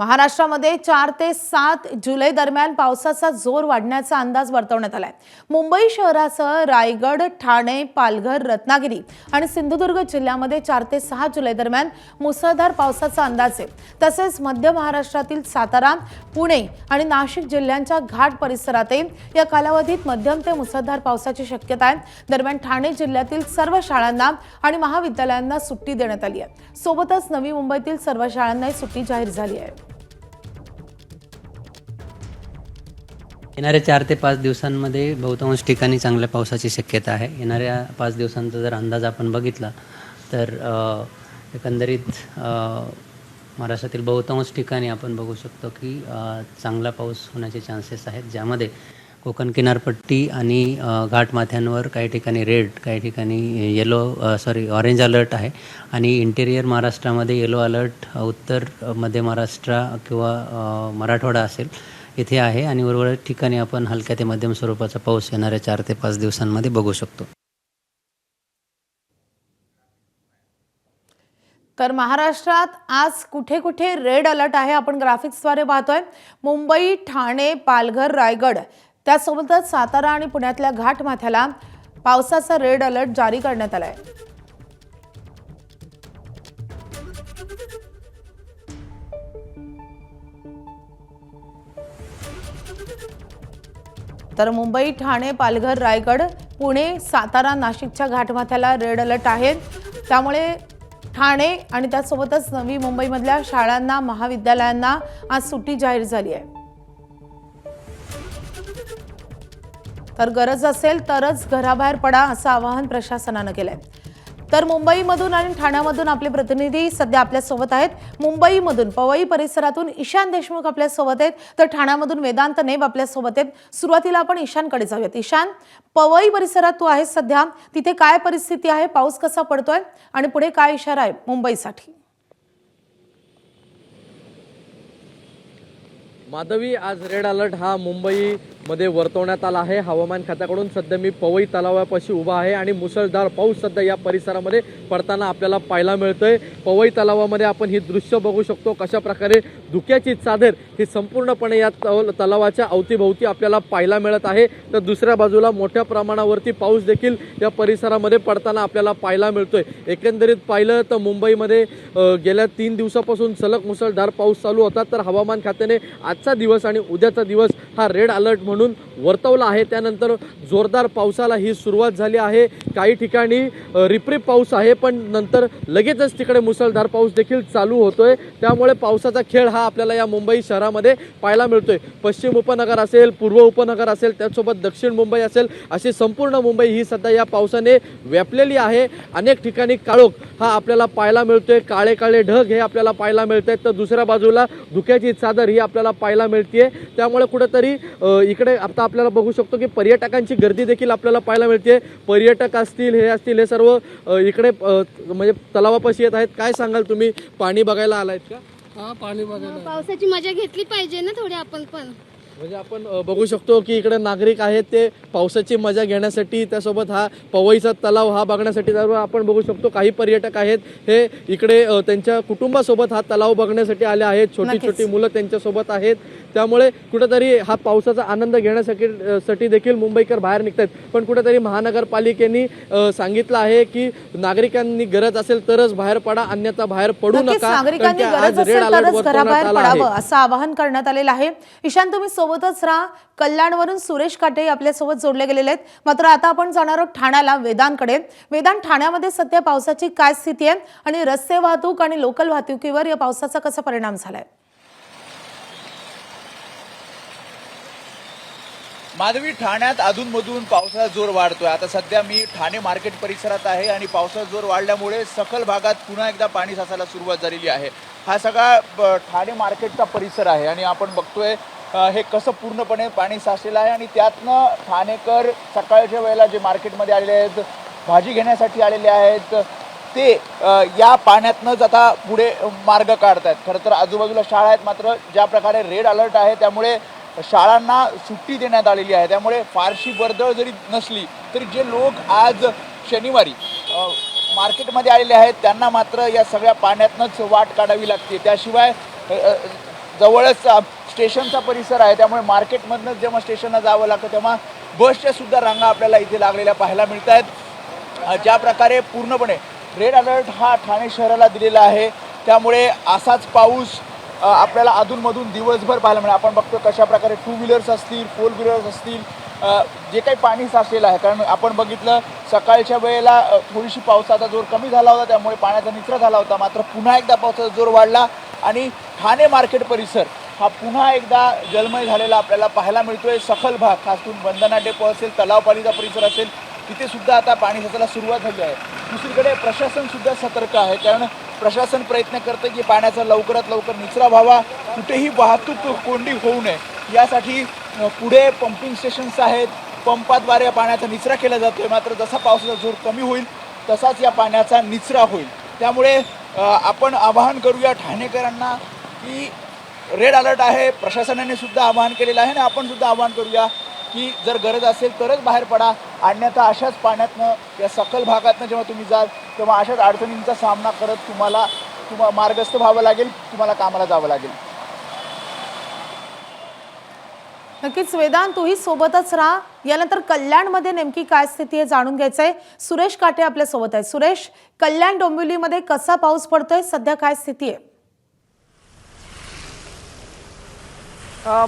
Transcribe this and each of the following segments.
महाराष्ट्रामध्ये 4 ते 7 जुलै दरम्यान पावसाचा जोर वाढण्याचा अंदाज वर्तवण्यात आलाय। मुंबई शहरासह रायगड, ठाणे, पालघर, रत्नागिरी आणि सिंधुदुर्ग जिल्ह्यामध्ये 4 ते 6 जुलै दरम्यान मुसळधार पावसाचा अंदाज आहे। तसेच मध्य महाराष्ट्रातील सातारा, पुणे आणि नाशिक जिल्ह्यांच्या घाट परिसरातही या कालावधीत मध्यम ते मुसळधार पावसाची शक्यता आहे। दरम्यान ठाणे जिल्ह्यातील सर्व शाळांना आणि महाविद्यालयांना सुट्टी देण्यात आली आहे। सोबतच नवी मुंबईतील सर्व शाळांनाही सुट्टी जाहीर झाली आहे। येणाऱ्या 4 ते 5 दिवसांमध्ये बहुतांश ठिकाणी चांगल्या पावसाची शक्यता आहे। येणाऱ्या 5 दिवसांचा जर अंदाज आपण बघितला तर एकंदरीत महाराष्ट्रातील बहुतांश ठिकाणी आपण बघू शकतो की चांगला पाऊस होण्याचे चान्सेस आहेत, ज्यामध्ये कोकण किनारपट्टी आणि घाटमाथ्यांवर काही ठिकाणी रेड, काही ठिकाणी ऑरेंज अलर्ट आहे आणि इंटेरियर महाराष्ट्रामध्ये येलो अलर्ट उत्तर मध्य महाराष्ट्र किंवा मराठवाडा असेल इथे आहे आणि उर्वरित ठिकाणी आपण हलक्या ते मध्यम स्वरूपाचा पाऊस येणाऱ्या 4 ते 5 दिवसांमध्ये बघू शकतो। तर महाराष्ट्रात आज कुठे कुठे रेड अलर्ट आहे आपण ग्राफिक्सद्वारे पाहतोय। मुंबई, ठाणे, पालघर, रायगड त्यासोबतच सातारा आणि पुण्यातल्या घाटमाथ्याला पावसाचा रेड अलर्ट जारी करण्यात आलाय। तर मुंबई, ठाणे, पालघर, रायगड, पुणे, सातारा, नाशिकच्या घाटमाथ्याला रेड अलर्ट आहे। त्यामुळे ठाणे आणि त्यासोबतच नवी मुंबईमधल्या शाळांना, महाविद्यालयांना आज सुट्टी जाहीर झाली आहे। तर गरज असेल तरच घराबाहेर पडा असं आवाहन प्रशासनाने केलंय। तर मुंबईमधून आणि ठाण्यामधून आपले प्रतिनिधी सध्या आपल्या सोबत आहेत। मुंबईमधून पवई परिसरातून ईशान देशमुख आपल्या सोबत आहेत, तर ठाण्यामधून वेदांत नेब आपल्या सोबत आहेत। सुरुवातीला आपण ईशानकडे जाऊयात। ईशान, पवई परिसरात तू आहेस सध्या, तिथे काय परिस्थिती आहे, पाऊस कसा पडतोय आणि पुढे काय इशारा आहे मुंबईसाठी? माधवी, आज रेड अलर्ट हा मुंबईमध्ये वर्तवण्यात आला आहे हवामान खात्याकडून। सध्या मी पवई तलावापाशी उभा आहे आणि मुसळधार पाऊस सध्या या परिसरामध्ये पडताना आपल्याला पाहायला मिळतोय। पवई तलावामध्ये आपण ही दृश्य बघू शकतो, कशा प्रकारे धुक्याची चादर ही संपूर्णपणे या तलावाच्या अवतीभोवती आपल्याला पाहायला मिळत आहे। तर दुसऱ्या बाजूला मोठ्या प्रमाणावरती पाऊस देखील या परिसरामध्ये पडताना आपल्याला पाहायला मिळतोय। एकंदरीत पाहिलं तर मुंबईमध्ये गेल्या 3 दिवसापासून सलग मुसळधार पाऊस चालू होता, तर हवामान खात्याने आजचा दिवस आणि उद्याचा दिवस हा रेड अलर्ट म्हणून वर्तवला आहे। त्यानंतर जोरदार पावसाला ही सुरुवात झाली आहे। काही ठिकाणी रिपरिप पाऊस आहे, पण नंतर लगेचच तिकडे मुसळधार पाऊस देखील चालू होतोय। त्यामुळे पावसाचा खेळ हा आपल्याला या मुंबई शहरामध्ये पाहायला मिळतोय। पश्चिम उपनगर असेल, पूर्व उपनगर असेल, त्यासोबत दक्षिण मुंबई असेल, अशी संपूर्ण मुंबई ही सध्या या पावसाने व्यापलेली आहे। अनेक ठिकाणी काळोख हा आपल्याला पाहायला मिळतोय, काळे काळे ढग हे आपल्याला पाहायला मिळत आहेत, तर दुसऱ्या बाजूला धुक्याची चादर ही आपल्याला पाहायला मिळते। त्यामुळे कुठेतरी इकडे आता आपल्याला बघू शकतो की पर्यटकांची गर्दी देखील आपल्याला पाहायला मिळते। पर्यटक असतील, हे सर्व इकडे म्हणजे तलावापाशी येत आहेत। काय सांगाल तुम्ही, पाणी बघायला आलायत का? हा, पाणी बघायला पावसाची मजा घेतली पाहिजे ना थोडी आपण पण। म्हणजे आपण बघू शकतो की इकडे नागरिक आहेत ते पावसाची मजा घेण्यासाठी, त्यासोबत हा पवईचा तलाव हा बघण्यासाठी आपण बघू शकतो काही पर्यटक आहेत हे इकडे त्यांच्या कुटुंबासोबत हा तलाव बघण्यासाठी आले आहेत। छोटी छोटी मुलं त्यांच्यासोबत आहेत। त्यामुळे कुठेतरी हा पावसाचा आनंद घेण्यासाठी देखील मुंबईकर बाहेर निघतात। पण कुठेतरी महानगरपालिकेने सांगितलं आहे की नागरिकांनी गरज असेल तरच बाहेर पडा, अन्यथा बाहेर पडू नका। नागरिकांनी गरज असेल तरच घराबाहेर पडावं असं आवाहन करण्यात आलेलं आहे। ईशान, तुम्ही सोबतच राहा। कल्याणवरून सुरेश काटे आपल्या सोबत जोडले गेलेले आहेत। मात्र आता आपण जाणार आहोत ठाण्याला, वेदांतकडे। वेदांत, ठाण्यामध्ये सध्या पावसाची काय स्थिती आहे आणि रस्ते वाहतूक आणि लोकल वाहतुकीवर या पावसाचा कसा परिणाम झालाय? माधवी, ठाण्यात अधूनमधून पावसाचा जोर वाढतोय। आता सध्या मी ठाणे मार्केट परिसरात आहे आणि पावसाचा जोर वाढल्यामुळे सखल भागात पुन्हा एकदा पाणी साचायला सुरुवात झालेली आहे। हा सगळा ठाणे मार्केटचा परिसर आहे आणि आपण बघतोय हे कसं पूर्णपणे पाणी साचलेलं आहे आणि त्यातनं ठाणेकर सकाळच्या वेळेला जे मार्केटमध्ये आलेले आहेत, भाजी घेण्यासाठी आलेले आहेत, ते या पाण्यातनंच आता पुढे मार्ग काढत आहेत। खरं तर आजूबाजूला शाळा आहेत, मात्र ज्या प्रकारे रेड अलर्ट आहे त्यामुळे शाळांना सुट्टी देण्यात आलेली आहे। त्यामुळे फारशी वर्दळ जरी नसली तरी जे लोक आज शनिवारी मार्केटमध्ये आलेले आहेत त्यांना मात्र या सगळ्या पाण्यातनंच वाट काढावी लागते। त्याशिवाय जवळच स्टेशनचा परिसर आहे, त्यामुळे मार्केटमधनं जेव्हा स्टेशनला जावं लागतं तेव्हा बसच्या सुद्धा रांगा आपल्याला इथे लागलेल्या पाहायला मिळत आहेत. ज्या प्रकारे पूर्णपणे रेड अलर्ट हा ठाणे शहराला दिलेला आहे, त्यामुळे असाच पाऊस आपल्याला अधूनमधून दिवसभर पाहायला मिळेल. आपण बघतो कशा प्रकारे 2 व्हीलर्स असतील, 4 व्हीलर्स असतील, जे काही पाणी साचलेलं आहे. कारण आपण बघितलं सकाळच्या वेळेला थोडीशी पावसाचा जोर कमी झाला होता, त्यामुळे पाण्याचा निचरा झाला होता. मात्र पुन्हा एकदा पावसाचा जोर वाढला आणि ठाणे मार्केट परिसर हा पुन्हा एकदा जलमय झालेला आपल्याला पाहायला मिळतोय. सखल भाग, खास करून वंदना डेपो असेल, तलावपालीचा परिसर असेल, तिथे सुद्धा आता पाणी साचायला सुरुवात झाली आहे. दुसरीकडे प्रशासन सुद्धा सतर्क आहे, कारण प्रशासन प्रयत्न करतं की पाण्याचा लवकरात लवकर निचरा व्हावा, कुठेही वाहतूक कोंडी होऊ नये यासाठी पुढे पंपिंग स्टेशन्स आहेत, पंपाद्वारे पाण्याचा निचरा केला जातोय. मात्र जसा पावसाचा जोर कमी होईल तसाच या पाण्याचा निचरा होईल. त्यामुळे आपण आवाहन करूया ठाणेकरांना की रेड अलर्ट आहे, प्रशासनाने सुद्धा आवाहन केलेलं आहे आणि आपण सुद्धा आवाहन करूया की जर गरज असेल तरच बाहेर पडा, अन्यथा अशाच पाण्यातनं या सखल भागातनं जेव्हा तुम्ही जाल तेव्हा अशाच अडचणींचा सामना करत तुम्हाला मार्गस्थ व्हावं लागेल, तुम्हाला कामाला जावं लागेल. नक्कीच वेदांत, तूही सोबतच राहा. यानंतर कल्याणमध्ये नेमकी काय स्थिती आहे जाणून घ्यायचंय. सुरेश काटे आपल्या सोबत आहे. सुरेश, कल्याण डोंबिवलीमध्ये कसा पाऊस पडतोय, सध्या काय स्थिती आहे?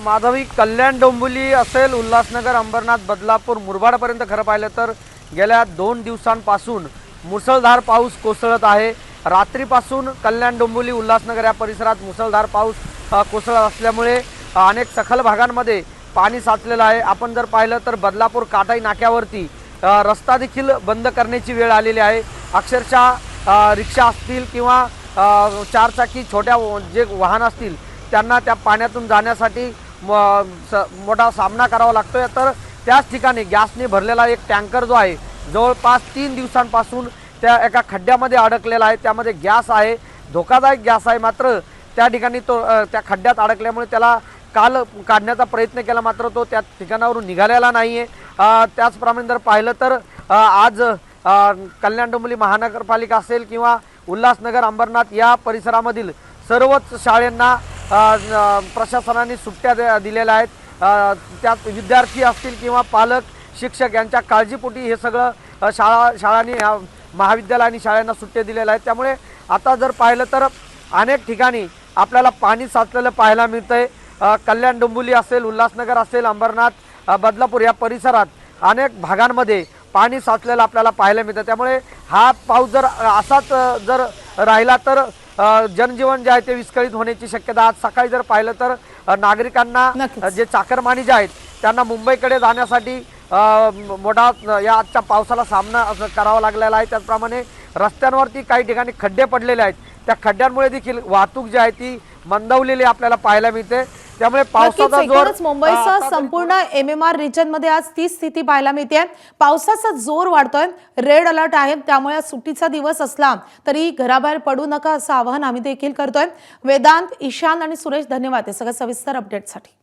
माधवी, कल्याण डोंबिवली असेल, उल्हासनगर, अंबरनाथ, बदलापूर, मुरबाडपर्यंत खरं पाहिलं तर गेल्या 2 दिवसांपासून मुसळधार पाऊस कोसळत आहे. रात्रीपासून कल्याण डोंबिवली, उल्हासनगर या परिसरात मुसळधार पाऊस कोसळत असल्यामुळे अनेक सखल भागांमध्ये पाणी साचलेलं आहे. आपण जर पाहिलं तर बदलापूर काटाई नाक्यावरती रस्ता देखील बंद करण्याची वेळ आलेली आहे. अक्षरशः रिक्षा असतील किंवा 4 चाकी छोट्या जे वाहन असतील त्यांना त्या पाण्यातून जाण्यासाठी मोठा सामना करावा लागतोय. तर त्याच ठिकाणी गॅसने भरलेला एक टँकर जो आहे जवळपास 3 दिवसांपासून त्या एका खड्ड्यामध्ये अडकलेला आहे. त्यामध्ये गॅस आहे, धोकादायक गॅस आहे. मात्र त्या ठिकाणी तो त्या खड्ड्यात अडकल्यामुळे त्याला काल काढण्याचा प्रयत्न केला, मात्र तो त्या ठिकाणावरून निघालेला नाही आहे. त्याचप्रमाणे जर पाहिलं तर आज कल्याण डोंबिवली महानगरपालिका असेल किंवा उल्हासनगर, अंबरनाथ या परिसरामधील सर्वच शाळांना प्रशासनाने सुट्ट्या दिलेल्या आहेत. त्यात विद्यार्थी असतील किंवा पालक, शिक्षक यांच्या काळजीपोटी हे सगळं शाळांनी महाविद्यालय आणि शाळांना सुट्ट्या दिलेल्या आहेत. त्यामुळे आता जर पाहिलं तर अनेक ठिकाणी आपल्याला पाणी साचलेलं पाहायला मिळतंय. कल्याण डोंबिवली असेल, उल्हासनगर असेल, अंबरनाथ, बदलापूर या परिसरात अनेक भागांमध्ये पाणी साचलेलं आपल्याला पाहायला मिळतं. त्यामुळे हा पाऊस जर असाच जर राहिला तर जनजीवन जे आहे ते विस्कळीत होण्याची शक्यता. आज सकाळी जर पाहिलं तर नागरिकांना जे चाकरमानी जे आहेत त्यांना मुंबईकडे जाण्यासाठी मोठा या आजच्या पावसाला सामना करावा लागलेला आहे. त्याचप्रमाणे रस्त्यांवरती काही ठिकाणी खड्डे पडलेले आहेत, त्या खड्ड्यांमुळे देखील वाहतूक जी आहे ती मंदावलेली आपल्याला पाहायला मिळते. त्यामुळे पावसाचा जोर मुंबईसह संपूर्ण MMR रिजन मध्ये आज ती स्थिती पाहायला मिळते. पावसाचा जोर वाढतोय, रेड अलर्ट आहे, त्यामुळे सुट्टीचा दिवस असला तरी घराबाहेर पडू नका असं आवाहन आम्ही देखील करतोय. वेदांत, ईशान आणि सुरेश, धन्यवाद हे सगळ्या सविस्तर अपडेटसाठी.